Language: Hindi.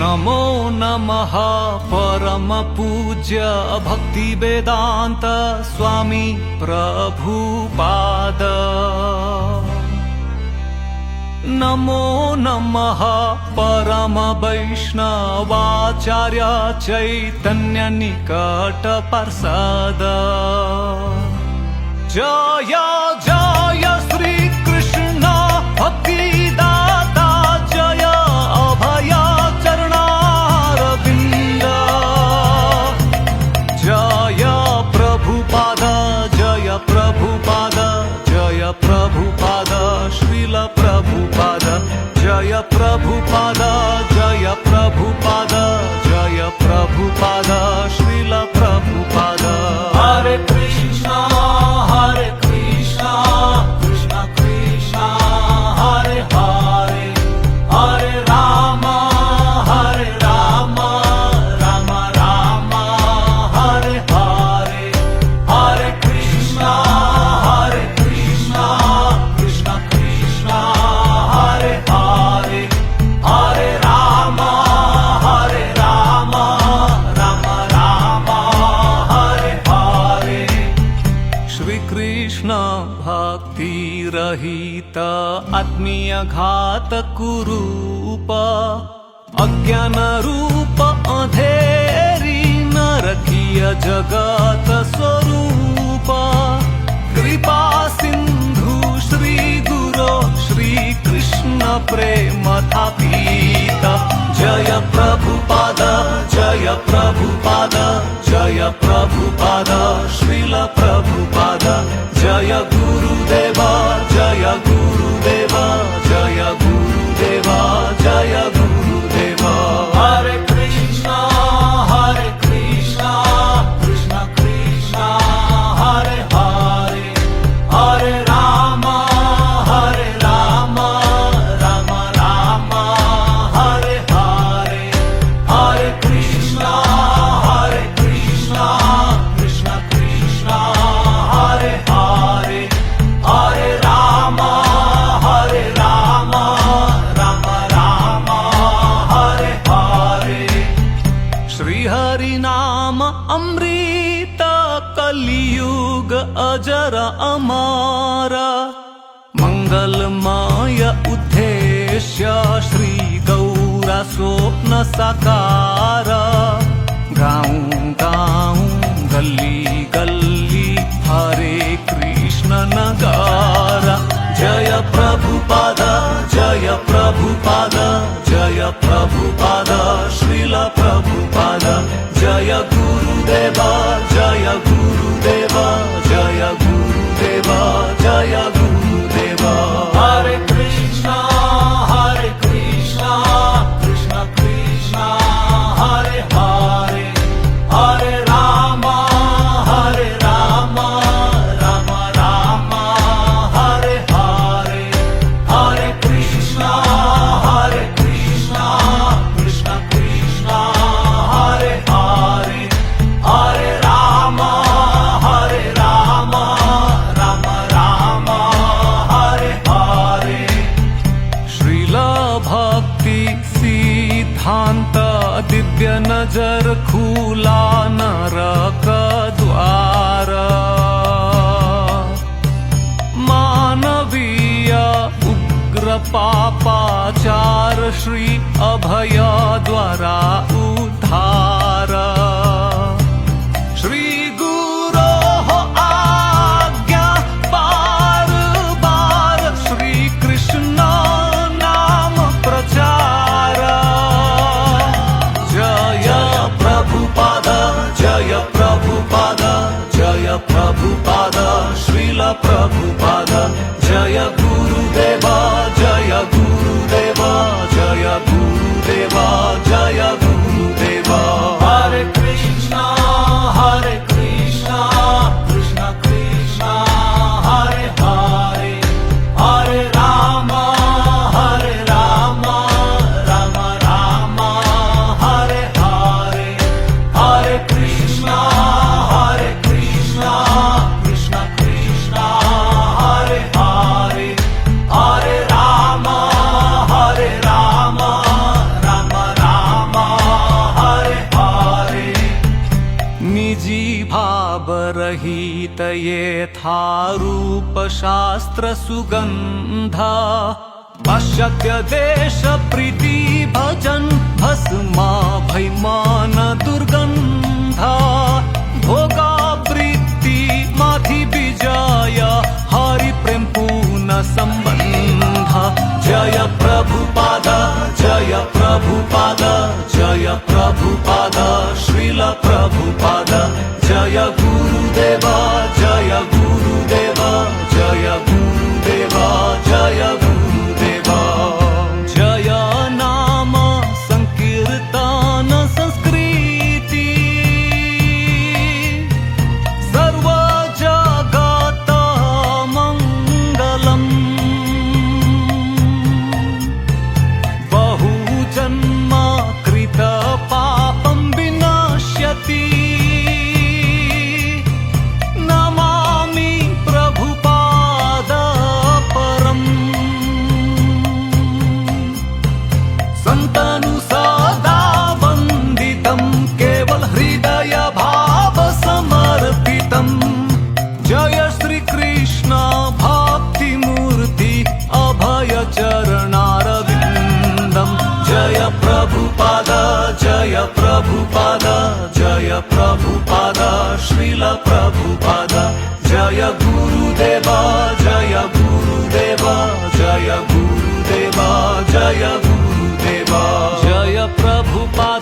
नमो नमः परम पूज्य भक्ति वेदांत स्वामी प्रभुपाद। नमो नमः परम वैष्णवाचार्य चैतन्य निकट पार्षद। जय जय श्री कृष्ण भक्तिदाता जय अभय चरणारविंद। जय प्रभुपाद जय प्रभुपाद जय प्रभुपाद श्रील प्रभुपाद। जय प्रभुपाद जय प्रभुपाद जय प्रभुपाद श्रील प्रभुपाद। हरे कृष्णा कृष्ण कृष्ण हरे हरे, हरे राम राम राम हरे हरे। हरे कृष्णा कृष्ण कृष्ण हरे हरे, हरे राम राम राम हरे हरे। श्री कृष्ण भक्ति रहित आत्मीय घात कुरूप, अज्ञान रूप अंधेरी नरकीय जगत स्वरूप। कृपा सिंधु श्री गुरो श्री कृष्ण प्रेम थापीत। जय प्रभुपाद जय प्रभुपाद जय प्रभुपाद श्रील प्रभुपाद। जय गुरुदेव जय गुरुदेव जय गुरुदेव जय गुरुदेव। हरे कृष्ण कृष्ण कृष्ण हरे हरे, हरे राम राम राम हरे हरे। हरे कृष्ण कृष्ण कृष्ण हरे हरे, हरे राम राम राम हरे हरे। श्री हरि नाम अमृत कलियुग अजर अमर, मंगलमय उद्देश्य श्री गौरा स्वप्न साकार। गाँव गाँव गली गली हरे कृष्ण नगारा। जय प्रभुपाद जय प्रभुपाद जय प्रभुपाद श्रील प्रभुपाद। जय गुरुदेव जय गुरुदेव जय गुरुदेव जय गुरुदेव। हरे कृष्ण कृष्ण कृष्ण हरे हरे, हरे राम राम राम हरे हरे। हरे कृष्ण कृष्ण कृष्ण हरे हरे, हरे राम राम राम हरे हरे। श्रील भक्ति सिद्धांत दिव्य नजर खुला नरक द्वार। मानवीय उग्र पापाचार श्री अभय द्वारा उद्धार। श्री गुरो आज्ञा बार बार श्री कृष्ण नाम प्रचार। जय प्रभुपाद जय प्रभुपाद जय प्रभुपाद श्रील प्रभुपाद। जय गुरुदेव जय गुरुदेव जय गुरुदेव जय गुरुदेव। हरे कृष्ण रहित येथारूपशास्त्र सुगन्धा पाश्चात्य देश प्रीति भजन भस्मा भैमान दुर्गन्धा भोगावृत्ति माधि विजय हरि प्रेम पूर्ण संबंध जय प्रभुपाद जय प्रभुपाद जय प्रभुपाद श्रील प्रभुपाद जय गुरुदेव जय गुरुदेव जय गुरुदेव जय गुरुदेव जय नाम संकीर्तन संस्कृति सर्व जगत मंगलम बहुजन्म कृत पापं विनश्यति नमामि प्रभुपाद परम् संतनु सदा वन्दितं केवल हृदय भाव समर्पितं जय श्री कृष्ण भक्ति मूर्ति अभय चरणारविन्दं जय प्रभुपाद जय प्रभुपाद जय प्रभुपाद श्रील प्रभुपाद जय गुरुदेव जय गुरुदेव जय गुरुदेव जय गुरुदेव जय प्रभुपाद